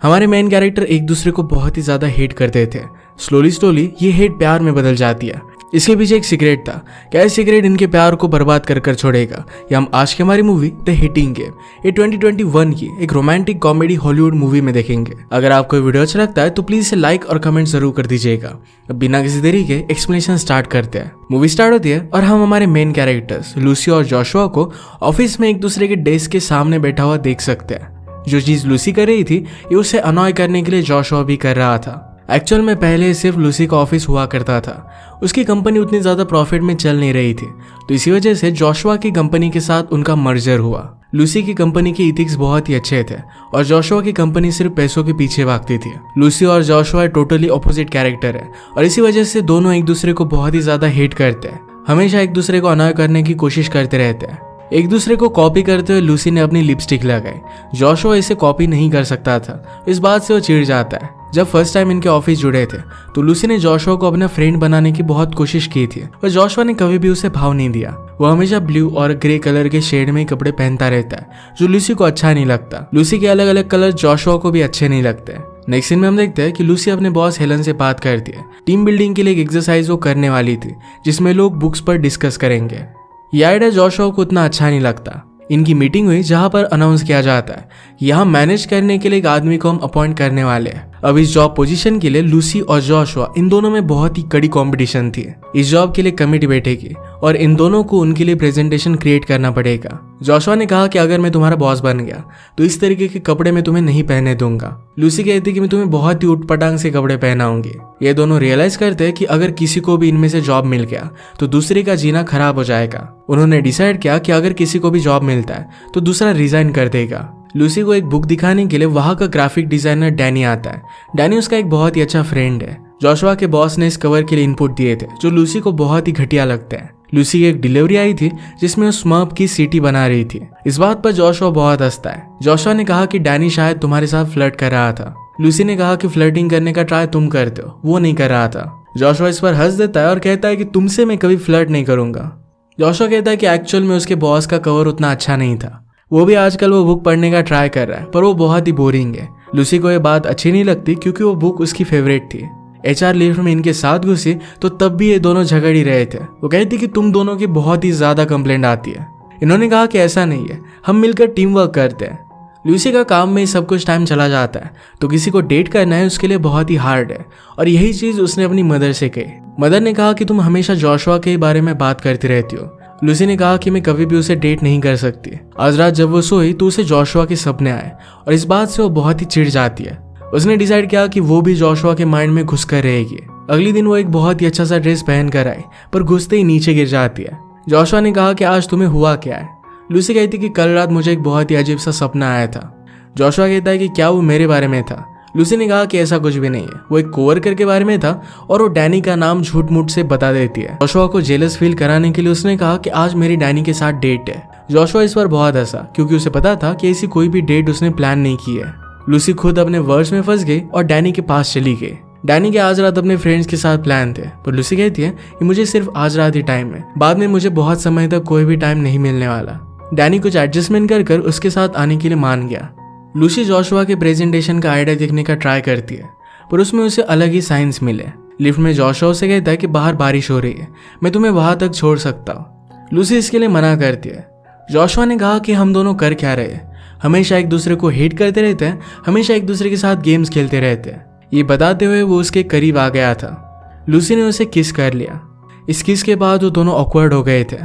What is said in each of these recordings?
हमारे main character एक दूसरे को बहुत ही ज्यादा हेट करते थे। स्लोली ये हेट प्यार में बदल जाती है। इसके पीछे एक सीक्रेट था। क्या ये सीक्रेट इनके प्यार को बर्बाद कर कर छोड़ेगा? ये हम आज की हमारी मूवी द हिटिंग गेम ये 2021 की एक रोमांटिक कॉमेडी हॉलीवुड मूवी में देखेंगे। अगर आपको वीडियो अच्छा लगता है तो प्लीज इसे लाइक और कमेंट जरूर कर दीजिएगा। अब बिना किसी देरी के एक्सप्लेनेशन स्टार्ट करते हैं। मूवी स्टार्ट होती है और हम हमारे मेन कैरेक्टर्स लूसी और जोशुआ को ऑफिस में एक दूसरे के डेस्क के सामने बैठा हुआ देख सकते हैं। जो चीज लूसी कर रही थी ये उसे अनॉय करने के लिए जोशुआ भी कर रहा था। एक्चुअल में पहले सिर्फ लूसी का ऑफिस हुआ करता था। उसकी कंपनी उतनी ज्यादा प्रॉफिट में चल नहीं रही थी, तो इसी वजह से जोशुआ की कंपनी के साथ उनका मर्जर हुआ। लूसी की कंपनी के इथिक्स बहुत ही अच्छे थे और जोशुआ की कंपनी सिर्फ पैसों के पीछे भागती थी। लूसी और जोशुआ टोटली ऑपोजिट कैरेक्टर है और इसी वजह से दोनों एक दूसरे को बहुत ही ज्यादा हेट करते हैं। हमेशा एक दूसरे को अनॉय करने की कोशिश करते रहते हैं। एक दूसरे को कॉपी करते हुए लूसी ने अपनी लिपस्टिक लगाई। जोशुआ इसे कॉपी नहीं कर सकता था, इस बात से वो चिढ़ जाता है। जब फर्स्ट टाइम इनके ऑफिस जुड़े थे तो लूसी ने जोशुआ को अपना फ्रेंड बनाने की बहुत कोशिश की थी, पर जोशुआ ने कभी भी उसे भाव नहीं दिया। वो हमेशा ब्लू और ग्रे कलर के शेड में कपड़े पहनता रहता है, जो लूसी को अच्छा नहीं लगता। लूसी के अलग अलग कलर जोशुआ को भी अच्छे नहीं लगते। नेक्स्ट सीन में हम देखते हैं कि लूसी अपने बॉस हेलन से बात करती है। टीम बिल्डिंग के लिए एक एक्सरसाइज वो करने वाली थी जिसमें लोग बुक्स पर डिस्कस करेंगे। यह आइडिया जोशुआ को उतना अच्छा नहीं लगता। इनकी मीटिंग हुई जहां पर अनाउंस किया जाता है यहाँ मैनेज करने के लिए एक आदमी को हम अपॉइंट करने वाले हैं। अब इस जॉब पोजीशन के लिए लूसी और जोशुआ इन दोनों में बहुत ही कड़ी कंपटीशन थी। इस जॉब के लिए कमेटी बैठेगी और इन दोनों को उनके लिए प्रेजेंटेशन क्रिएट करना पड़ेगा। जोशुआ ने कहा कि अगर मैं तुम्हारा बॉस बन गया तो इस तरीके के कपड़े मैं तुम्हें नहीं पहने दूंगा। लूसी कहती कि मैं तुम्हें बहुत ही उटपटांग से कपड़े पहनाऊंगी। ये दोनों रियलाइज करते हैं कि अगर किसी को भी इनमें से जॉब मिल गया तो दूसरे का जीना खराब हो जाएगा। उन्होंने डिसाइड किया कि अगर किसी को भी जॉब मिलता है तो दूसरा रिजाइन कर देगा। लूसी को एक बुक दिखाने के लिए वहां का ग्राफिक डिजाइनर डैनी आता है। डैनी उसका एक बहुत ही अच्छा फ्रेंड है। जोशुआ के बॉस ने इस कवर के लिए इनपुट दिए थे जो लूसी को बहुत ही घटिया लगते हैं। लूसी की एक डिलीवरी आई थी जिसमें वो स्मर्फ की सीटी बना रही थी। इस बात पर जोशुआ बहुत हंसता है। जोशुआ ने कहा कि डैनी शायद तुम्हारे साथ फ्लर्ट कर रहा था। लूसी ने कहा कि फ्लर्टिंग करने का ट्राई तुम करते हो, वो नहीं कर रहा था। जोशुआ इस पर हंस देता है और कहता है कि तुमसे मैं कभी फ्लर्ट नहीं करूंगा। जोशुआ कहता है कि एक्चुअल में उसके बॉस का कवर उतना अच्छा नहीं था। वो भी आजकल वो बुक पढ़ने का ट्राई कर रहा है पर वो बहुत ही बोरिंग है। लूसी को ये बात अच्छी नहीं लगती क्योंकि वो बुक उसकी फेवरेट थी। एचआर लिफ्ट में इनके साथ घुसी तो तब भी ये दोनों झगड़ ही रहे थे। वो कहती कि तुम दोनों की बहुत ही ज्यादा कंप्लेंट आती है। इन्होंने कहा कि ऐसा नहीं है, हम मिलकर टीम वर्क करते हैं। लूसी का काम में सब कुछ टाइम चला जाता है तो किसी को डेट करना है उसके लिए बहुत ही हार्ड है और यही चीज उसने अपनी मदर से कही। मदर ने कहा कि तुम हमेशा जोशुआ के बारे में बात करती रहती हो। लूसी ने कहा कि मैं कभी भी उसे डेट नहीं कर सकती। आज रात जब वो सोई तो उसे जोशुआ के सपने आए और इस बात से वो बहुत ही चिढ़ जाती है। उसने डिसाइड किया कि वो भी जोशुआ के माइंड में घुस कर रहेगी। अगले दिन वो एक बहुत ही अच्छा सा ड्रेस पहन कर आई पर घुसते ही नीचे गिर जाती है। जोशुआ ने कहा कि आज तुम्हें हुआ क्या है? लूसी कहती कि कल रात मुझे एक बहुत ही अजीब सा सपना आया था। जोशुआ कहता है कि क्या वो मेरे बारे में था? लूसी ने कहा कि ऐसा कुछ भी नहीं है, वो एक कोवर्कर के बारे में था और वो डैनी का नाम झूठ मूठ से बता देती है। जोशुआ को जेलस फील कराने के लिए उसने कहा कि आज मेरी डैनी के साथ डेट है। जोशुआ इस पर बहुत हंसा क्योंकि उसे पता था कि ऐसी कोई भी डेट उसने प्लान नहीं की है। लूसी खुद अपने वर्ड्स में फंस गई और डैनी के पास चली गई। डैनी के आज रात अपने फ्रेंड्स के साथ प्लान थे पर लूसी कहती है कि मुझे सिर्फ आज रात ही टाइम है, बाद में मुझे बहुत समय तक कोई भी टाइम नहीं मिलने वाला। डैनी कुछ एडजस्टमेंट कर उसके साथ आने के लिए मान गया। लूसी जोशुआ के प्रेजेंटेशन का आइडिया देखने का ट्राई करती है पर उसमें उसे अलग ही साइंस मिले। लिफ्ट में जोशुआ से कहता है कि बाहर बारिश हो रही है, मैं तुम्हें वहां तक छोड़ सकता हूँ। लूसी इसके लिए मना करती है। जोशुआ ने कहा कि हम दोनों कर क्या रहे, हमेशा एक दूसरे को हेट करते रहते हैं, हमेशा एक दूसरे के साथ गेम्स खेलते रहते हैं। ये बताते हुए वो उसके करीब आ गया था। लूसी ने उसे किस कर लिया। इस किस के बाद वो दोनों ऑकवर्ड हो गए थे।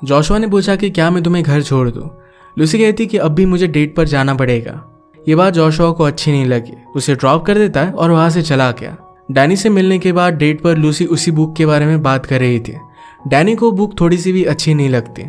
जोशुआ ने पूछा कि क्या मैं तुम्हें घर छोड़ दूं? लूसी कहती कि अब भी मुझे डेट पर जाना पड़ेगा। ये बात जोशुआ को अच्छी नहीं लगी, उसे ड्रॉप कर देता है और वहां से चला गया। डैनी से मिलने के बाद डेट पर लूसी उसी बुक के बारे में बात कर रही थी। डैनी को बुक थोड़ी सी भी अच्छी नहीं लगती।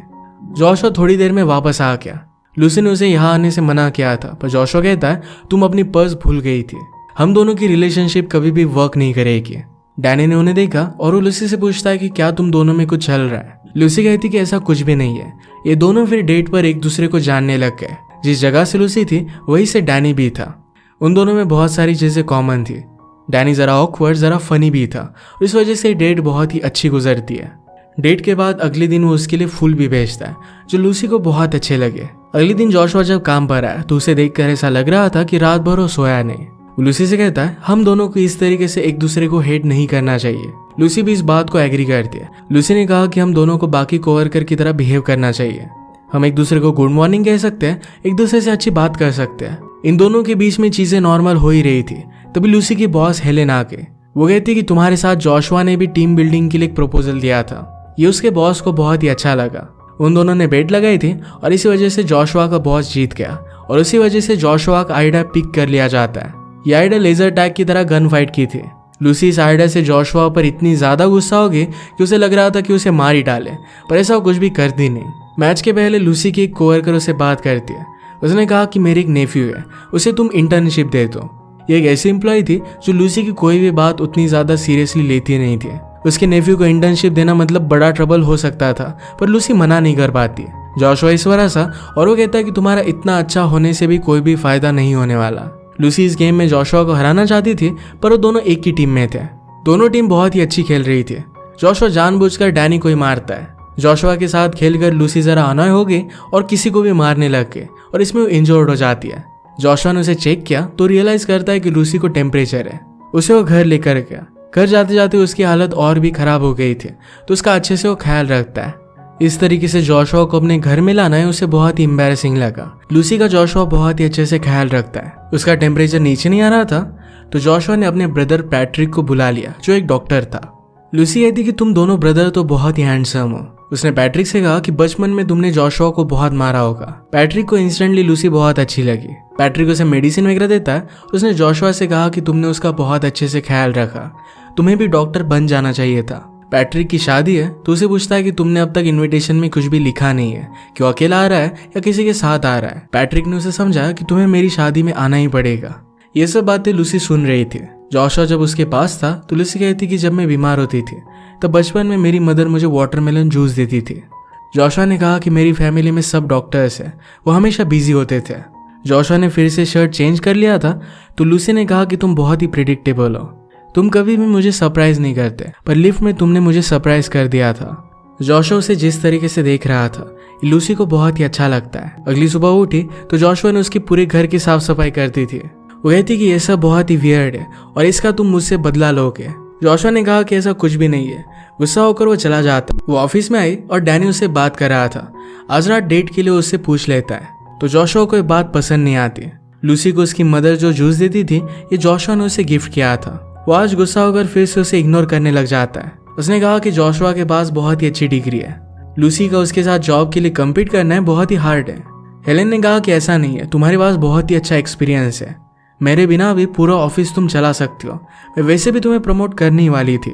जोशुआ थोड़ी देर में वापस आ गया। लूसी ने उसे यहाँ आने से मना किया था पर जोशुआ कहता है तुम अपनी पर्स भूल गई थी, हम दोनों की रिलेशनशिप कभी भी वर्क नहीं करेगी। डैनी ने उन्हें देखा और वो लूसी से पूछता है कि क्या तुम दोनों में कुछ चल रहा है? लूसी कहती कि ऐसा कुछ भी नहीं है। ये दोनों फिर डेट पर एक दूसरे को जानने लग गए। जिस जगह से लूसी थी वहीं से डैनी भी था। उन दोनों में बहुत सारी चीजें कॉमन थी। डैनी जरा ऑकवर्ड जरा फनी भी था और इस वजह से डेट बहुत ही अच्छी गुजरती है। डेट के बाद अगले दिन वो उसके लिए फूल भी भेजता है जो लूसी को बहुत अच्छे लगे। अगले दिन जोशुआ जब काम पर आया तो उसे देखकर ऐसा लग रहा था कि रात भर वो सोया नहीं। वो लूसी से कहता है हम दोनों को इस तरीके से एक दूसरे को हेट नहीं करना चाहिए। लूसी भी इस बात को एग्री करती है। लूसी ने कहा कि हम दोनों को बाकी कोवर्कर की तरह बिहेव करना चाहिए। हम एक दूसरे को गुड मॉर्निंग कह सकते हैं, एक दूसरे से अच्छी बात कर सकते हैं। इन दोनों के बीच में चीजें नॉर्मल हो ही रही थी। तभी लूसी की बॉस हेलेन आके वो कहती कि तुम्हारे साथ जोशुआ ने भी टीम बिल्डिंग के लिए एक प्रपोजल दिया था। ये उसके बॉस को बहुत ही अच्छा लगा। उन दोनों ने बेट लगाई थी और इसी वजह से जोशुआ का बॉस जीत गया और उसी वजह से जोशुआ का आइडिया पिक कर लिया जाता है। ये आइडिया लेजर टैग की तरह गन फाइट की थी। लूसी इस आइडिया से जोशुआ पर इतनी ज्यादा गुस्सा हो गई कि उसे लग रहा था कि उसे मार ही डाले, पर ऐसा कुछ भी करती नहीं। मैच के पहले लूसी की एक कोवर्कर उसे बात करती है। उसने कहा कि मेरी एक नेफ्यू है, उसे तुम इंटर्नशिप दे दो। ये एक ऐसी एम्प्लॉय थी जो लूसी की कोई भी बात उतनी ज्यादा सीरियसली लेती नहीं थी। उसके नेफ्यू को इंटर्नशिप देना मतलब बड़ा ट्रबल हो सकता था, पर लूसी मना नहीं कर पाती। जोशुआ इस वजह सा और वो कहता है कि तुम्हारा इतना अच्छा होने से भी कोई भी फायदा नहीं होने वाला। लूसी इस गेम में जोशुआ को हराना चाहती थी, पर वो दोनों एक ही टीम में थे। दोनों टीम बहुत ही अच्छी खेल रही थी। जोशुआ जानबूझकर डैनी को ही मारता है। जोशुआ के साथ खेलकर लूसी जरा अनॉय हो गई और किसी को भी मारने लग गई और इसमें वो इंजर्ड हो जाती है। जोशुआ ने उसे चेक किया तो रियलाइज करता है कि लूसी को टेम्परेचर है। उसे वो घर लेकर गया। घर जाते जाते उसकी हालत और भी खराब हो गई थी, तो उसका अच्छे से वो ख्याल रखता है। इस तरीके से जोशुआ को अपने घर में लाना है उसे बहुत ही एम्बैरेसिंग लगा। लूसी का जोशुआ बहुत ही अच्छे से ख्याल रखता है। उसका टेम्परेचर नीचे नहीं आ रहा था, तो जोशुआ ने अपने ब्रदर पैट्रिक को बुला लिया जो एक डॉक्टर था। लूसी कहती कि तुम दोनों ब्रदर तो बहुत ही हैंडसम हो। उसने पैट्रिक से कहा कि बचपन में तुमने जोशुआ को बहुत मारा होगा। पैट्रिक को इंस्टेंटली लूसी बहुत अच्छी लगी। पैट्रिक उसे मेडिसिन वगैरह देता है। उसने जोशुआ से कहा कि तुमने उसका बहुत अच्छे से ख्याल रखा, तुम्हें भी डॉक्टर बन जाना चाहिए था। पैट्रिक की शादी है तो उसे पूछता है कि तुमने अब तक इनविटेशन में कुछ भी लिखा नहीं है, क्यों अकेला आ रहा है या किसी के साथ आ रहा है। पैट्रिक ने उसे समझाया कि तुम्हें मेरी शादी में आना ही पड़ेगा। ये सब बातें लूसी सुन रही थी। जोशुआ जब उसके पास था तो लूसी कहती कि जब मैं बीमार होती थी तब बचपन में मेरी मदर मुझे वाटरमेलन जूस देती थी। जोशुआ ने कहा कि मेरी फैमिली में सब डॉक्टर्स हैं, वो हमेशा बिजी होते थे। जोशुआ ने फिर से शर्ट चेंज कर लिया था तो लूसी ने कहा कि तुम बहुत ही प्रिडिक्टेबल हो, तुम कभी भी मुझे सरप्राइज नहीं करते, पर लिफ्ट में तुमने मुझे सरप्राइज कर दिया था। जोशुआ उसे जिस तरीके से देख रहा था लूसी को बहुत ही अच्छा लगता है। अगली सुबह उठी तो जोशुआ ने उसके पूरे घर की साफ सफाई कर दी थी। वो कहती कि ये सब बहुत ही वियर्ड है और इसका तुम मुझसे बदला लोगे। जोशुआ ने कहा कि ऐसा कुछ भी नहीं है। गुस्सा होकर वो चला जाता। वो ऑफिस में आई और डैनी उससे बात कर रहा था। आज रात डेट के लिए उससे पूछ लेता है, तो जोशुआ को ये बात पसंद नहीं आती। लूसी को उसकी मदर जो जूस देती थी ये जोशुआ ने उसे गिफ्ट किया था। वो आज गुस्सा होकर फिर से उसे इग्नोर करने लग जाता है। उसने कहा कि जोशुआ के पास बहुत ही अच्छी डिग्री है, लूसी का उसके साथ जॉब के लिए कम्पीट करना है बहुत ही हार्ड है। हेलेन ने कहा कि ऐसा नहीं है, तुम्हारे पास बहुत ही अच्छा एक्सपीरियंस है, मेरे बिना भी पूरा ऑफिस तुम चला सकती हो। मैं वैसे भी तुम्हें प्रमोट करने ही वाली थी।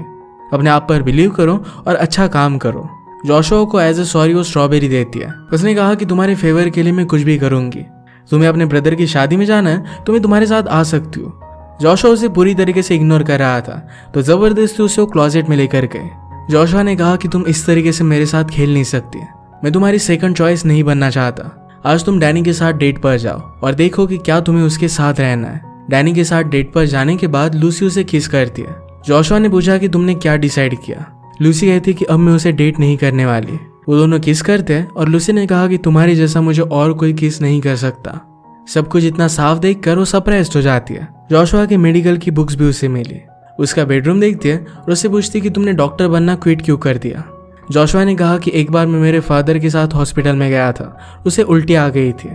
अपने आप पर बिलीव करो और अच्छा काम करो। जोशुआ को एज ए सॉरी वो स्ट्रॉबेरी देती है। उसने कहा कि तुम्हारे फेवर के लिए मैं कुछ भी करूंगी। तुम्हें अपने ब्रदर की शादी में जाना है तो मैं तुम्हारे साथ आ सकती हूँ। जोशुआ उसे पूरी तरीके से इग्नोर कर रहा था तो जबरदस्ती उसे वो क्लोजेट में लेकर गए। जोशुआ ने कहा कि तुम इस तरीके से मेरे साथ खेल नहीं सकती, मैं तुम्हारी सेकंड चॉइस नहीं बनना चाहता। आज तुम डैनी के साथ डेट पर जाओ और देखो कि क्या तुम्हें उसके साथ रहना है। डैनी के साथ डेट पर जाने के बाद लूसी उसे किस करती है। जोशुआ ने पूछा कि तुमने क्या डिसाइड किया। लूसी कहती कि अब मैं उसे डेट नहीं करने वाली। वो दोनों किस करते हैं और लूसी ने कहा कि तुम्हारी जैसा मुझे और कोई किस नहीं कर सकता। सब कुछ इतना साफ देखकर वो सरप्राइज्ड हो जाती है। जोशुआ की मेडिकल की बुक्स भी उसे मिली। उसका बेडरूम देखती है और उससे पूछती कि तुमने डॉक्टर बनना क्विट क्यों कर दिया। जोशुआ ने कहा कि एक बार मैं मेरे फादर के साथ हॉस्पिटल में गया था, उसे उल्टी आ गई थी।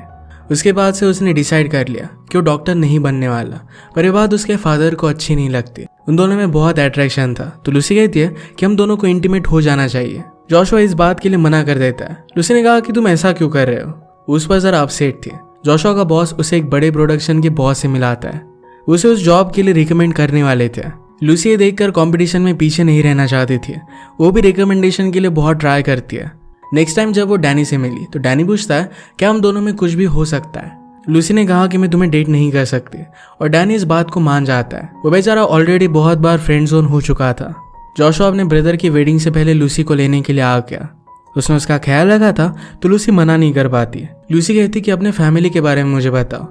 उसके बाद से उसने डिसाइड कर लिया कि वो डॉक्टर नहीं बनने वाला, पर ये बात उसके फादर को अच्छी नहीं लगती। उन दोनों में बहुत अट्रैक्शन था तो लूसी कहती है कि हम दोनों को इंटीमेट हो जाना चाहिए। जोशुआ इस बात के लिए मना कर देता है। लूसी ने कहा कि तुम ऐसा क्यों कर रहे हो। उस पर जरा अपसेट थी। जोशुआ का बॉस उसे एक बड़े प्रोडक्शन के बॉस से मिलाता है। उसे उस जॉब के लिए रिकमेंड करने वाले थे। लूसी ये देखकर कंपटीशन में पीछे नहीं रहना चाहती थी। वो भी रिकमेंडेशन के लिए बहुत ट्राई करती है। नेक्स्ट टाइम जब वो डैनी से मिली तो डैनी पूछता है क्या हम दोनों में कुछ भी हो सकता है। लूसी ने कहा कि मैं तुम्हें डेट नहीं कर सकती और डैनी इस बात को मान जाता है। वो बेचारा ऑलरेडी बहुत बार फ्रेंड जोन हो चुका था। जोशुआ अपने ब्रदर की वेडिंग से पहले लूसी को लेने के लिए आ गया। उसने उसका ख्याल रखा था तो लूसी मना नहीं कर पाती। लूसी कहती कि अपने फैमिली के बारे में मुझे बताओ।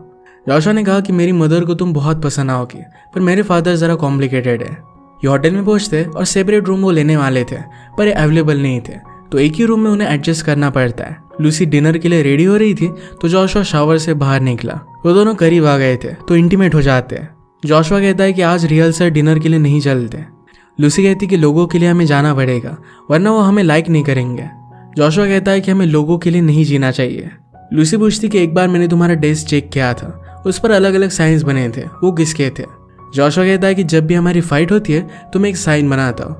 जोशुआ ने कहा कि मेरी मदर को तुम बहुत पसंद आओगी, पर मेरे फादर जरा कॉम्प्लिकेटेड है। ये होटल में पहुंचते और सेपरेट रूम वो लेने वाले थे पर ये अवेलेबल नहीं थे। तो एक ही रूम में उन्हें एडजस्ट करना पड़ता है। लूसी डिनर के लिए रेडी हो रही थी तो जॉशुआ शावर से बाहर निकला। वो दोनों करीब आ गए थे तो इंटीमेट हो जाते हैं। जॉशुआ कहता है कि आज रिहर्सल डिनर के लिए नहीं चलते। लूसी कहती कि लोगों के लिए हमें जाना पड़ेगा वरना वो हमें लाइक नहीं करेंगे। जॉशुआ कहता है कि हमें लोगों के लिए नहीं जीना चाहिए। लूसी पूछती कि एक बार मैंने तुम्हारा डेस्क चेक किया था, उस पर अलग अलग साइंस बने थे, वो किसके थे? जॉशुआ कहता है कि जब भी हमारी फाइट होती है तो मैं एक साइन बनाता हूँ,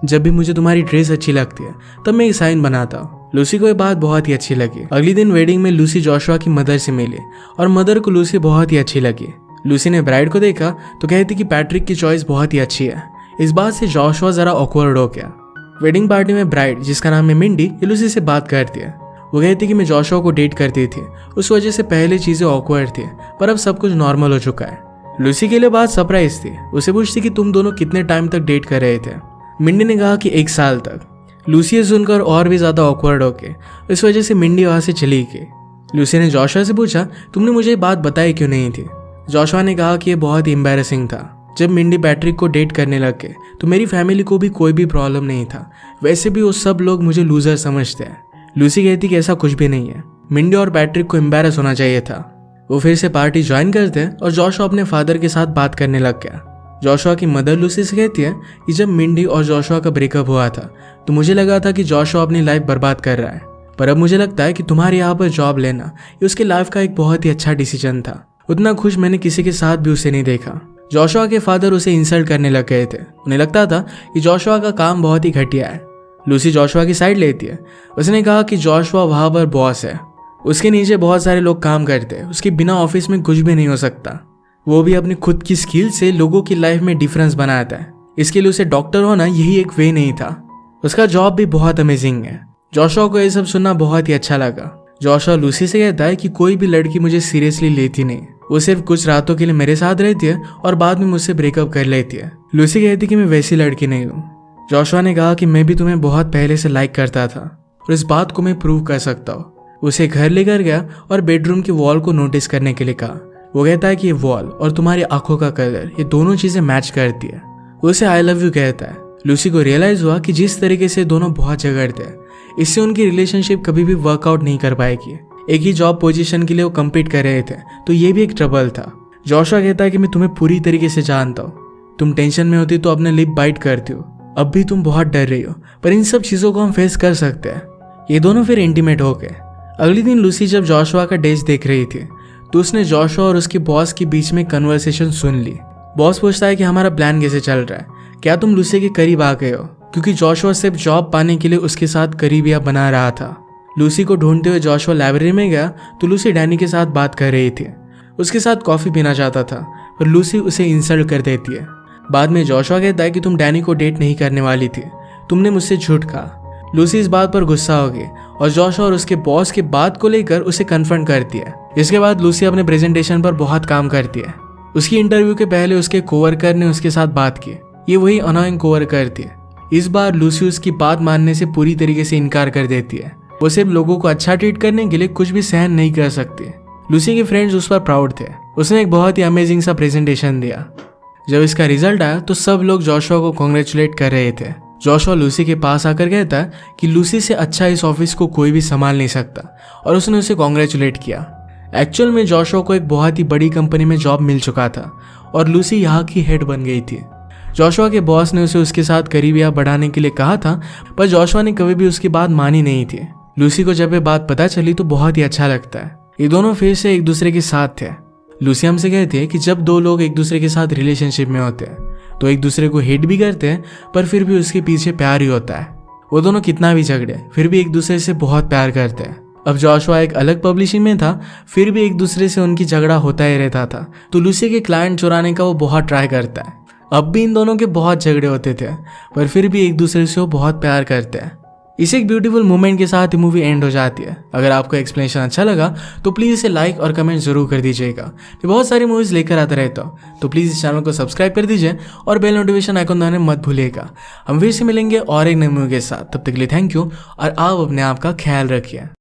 जब भी मुझे तुम्हारी ड्रेस अच्छी लगती है तब मैं एक साइन बनाता हूँ। लूसी को ये बात बहुत ही अच्छी लगी। अगले दिन वेडिंग में लूसी जॉशुआ की मदर से मिली और मदर को लूसी बहुत ही अच्छी लगी। लूसी ने ब्राइड को देखा तो कहती कि पैट्रिक की चॉइस बहुत ही अच्छी है। इस बात से जॉशुआ जरा ऑकवर्ड हो गया। वेडिंग पार्टी में ब्राइड, जिसका नाम है मिंडी, ये लूसी से बात करती है। वो कहती कि मैं जॉशुआ को डेट करती थी, उस वजह से पहले चीजें ऑकवर्ड थी पर अब सब कुछ नॉर्मल हो चुका है। लूसी के लिए बात सरप्राइज थी। उसे पूछती कि तुम दोनों कितने टाइम तक डेट कर रहे थे? मिंडी ने कहा कि 1 साल तक। लूसी ये सुनकर और भी ज्यादा ऑकवर्ड हो गई। इस वजह से मिंडी वहां से चली गई। लूसी ने जॉशुआ से पूछा तुमने मुझे ये बात बताई क्यों नहीं थी? जॉशुआ ने कहा कि यह बहुत ही एम्बैरेसिंग था। जब मिंडी पैट्रिक को डेट करने लग गए तो मेरी फैमिली को भी कोई भी प्रॉब्लम नहीं था, वैसे भी वो सब लोग मुझे लूजर समझते हैं। लूसी कहती कि ऐसा कुछ भी नहीं है, मिंडी और पैट्रिक को एम्बैरस होना चाहिए था। वो फिर से पार्टी ज्वाइन करते हैं और जॉशुआ अपने फादर के साथ बात करने लग गया। जॉशुआ की मदर लूसी से कहती है कि जब मिंडी और जॉशुआ का ब्रेकअप हुआ था तो मुझे लगा था कि जॉशुआ अपनी लाइफ बर्बाद कर रहा है, पर अब मुझे लगता है कि तुम्हारे यहाँ पर जॉब लेना ये उसके लाइफ का एक बहुत ही अच्छा डिसीजन था। उतना खुश मैंने किसी के साथ भी उसे नहीं देखा। जॉशुआ के फादर उसे इंसल्ट करने लग गए थे। उन्हें लगता था कि जॉशुआ का काम बहुत ही घटिया है। लूसी जॉशुआ की साइड लेती है। उसने कहा कि जॉशुआ वहां पर बॉस है, उसके नीचे बहुत सारे लोग काम करते हैं, उसके बिना ऑफिस में कुछ भी नहीं हो सकता। वो भी अपनी खुद की स्किल से लोगों की लाइफ में डिफरेंस बनाता है। इसके लिए उसे डॉक्टर होना यही एक वे नहीं था। उसका जॉब भी बहुत अमेजिंग है। जॉशुआ को यह सब सुनना बहुत ही अच्छा लगा। जॉशुआ लूसी से कहता है कि कोई भी लड़की मुझे सीरियसली लेती नहीं, वो सिर्फ कुछ रातों के लिए मेरे साथ रहती है और बाद में मुझसे ब्रेकअप कर लेती है। लूसी कहती कि मैं वैसी लड़की नहीं हूँ। जॉशुआ ने कहा कि मैं भी तुम्हें बहुत पहले से लाइक करता था और इस बात को मैं प्रूव कर सकता हूँ। उसे घर लेकर गया और बेडरूम की वॉल को नोटिस करने के लिए कहा। वो कहता है कि ये वॉल और तुम्हारी आंखों का कलर, ये दोनों चीजें मैच करती है। वो उसे आई लव यू कहता है। लूसी को रियलाइज हुआ कि जिस तरीके से दोनों बहुत झगड़ते हैं, इससे उनकी रिलेशनशिप कभी भी वर्कआउट नहीं कर पाएगी। एक ही जॉब पोजीशन के लिए वो कम्पीट कर रहे थे तो ये भी एक ट्रबल था। जॉशुआ कहता है कि मैं तुम्हें पूरी तरीके से जानता हूँ, तुम टेंशन में होती तो अपने लिप बाइट करती हो, अब भी तुम बहुत डर रही हो, पर इन सब चीजों को हम फेस कर सकते हैं। ये दोनों फिर इंटीमेट हो गए। अगले दिन लूसी जब जॉशुआ का डेस्क देख रही थी तो उसने जॉशुआ और उसके बॉस के बीच में कन्वर्सेशन सुन ली। बॉस पूछता है कि हमारा प्लान कैसे चल रहा है, क्या तुम लूसी के करीब आ गए हो? क्योंकि जॉशुआ सिर्फ जॉब पाने के लिए उसके साथ करीबियां बना रहा था। लूसी को ढूंढते हुए जॉशुआ लाइब्रेरी में गया तो लूसी डैनी के साथ बात कर रही थी। उसके साथ कॉफी पीना चाहता था पर लूसी उसे इंसल्ट कर देती है। बाद में जॉशुआ कहता है कि तुम डैनी को डेट नहीं करने वाली थी, तुमने मुझसे झूठ कहा। लूसी इस बात पर गुस्सा हो गई और जॉशुआ और उसके बॉस के बात को लेकर उसे कन्फ्रंट करती है। इसके बाद लूसी अपने प्रेजेंटेशन पर बहुत काम करती है। उसकी इंटरव्यू के पहले उसके कोवर्कर ने उसके साथ बात की। ये वही अनोइंग कोवर्कर थी। इस बार लूसी उसकी बात मानने से पूरी तरीके से इनकार कर देती है। वो सिर्फ लोगों को अच्छा ट्रीट करने के लिए कुछ भी सहन नहीं कर सकती। लूसी के फ्रेंड्स उस पर प्राउड थे। उसने एक बहुत ही अमेजिंग सा प्रेजेंटेशन दिया। जब इसका रिजल्ट आया तो सब लोग जॉशुआ को कॉन्ग्रेचुलेट कर रहे थे। जॉशुआ लूसी के पास आकर कहता है कि लूसी से अच्छा इस ऑफिस को कोई भी संभाल नहीं सकता और उसने उसे कॉन्ग्रेचुलेट किया। एक्चुअल में जॉशुआ को एक बहुत ही बड़ी कंपनी में जॉब मिल चुका था और लूसी यहाँ की हेड बन गई थी। जॉशुआ के बॉस ने उसे उसके साथ करीबियां बढ़ाने के लिए कहा था पर जॉशुआ ने कभी भी उसकी बात मानी नहीं थी। लूसी को जब ये बात पता चली तो बहुत ही अच्छा लगता है। ये दोनों फिर से एक दूसरे के साथ थे। लूसी हमसे कहती है कि जब दो लोग एक दूसरे के साथ रिलेशनशिप में होते हैं तो एक दूसरे को हेट भी करते हैं पर फिर भी उसके पीछे प्यार ही होता है। वो दोनों कितना भी झगड़े फिर भी एक दूसरे से बहुत प्यार करते हैं। अब जॉशुआ एक अलग पब्लिशिंग में था, फिर भी एक दूसरे से उनकी झगड़ा होता ही रहता था तो लूसी के क्लाइंट चुराने का वो बहुत ट्राई करता है। अब भी इन दोनों के बहुत झगड़े होते थे पर फिर भी एक दूसरे से वो बहुत प्यार करते हैं। इस एक ब्यूटीफुल मोमेंट के साथ ये मूवी एंड हो जाती है। अगर आपको एक्सप्लेनेशन अच्छा लगा तो प्लीज़ इसे लाइक और कमेंट जरूर कर दीजिएगा। मैं बहुत सारी मूवीज़ लेकर आता रहता हूँ तो प्लीज़ इस चैनल को सब्सक्राइब कर दीजिए और बेल नोटिफिकेशन आइकन दबाना मत भूलिएगा। हम फिर से मिलेंगे और एक नई मूवी के साथ। तब तक के लिए थैंक यू और आप अपने आप का ख्याल रखिए।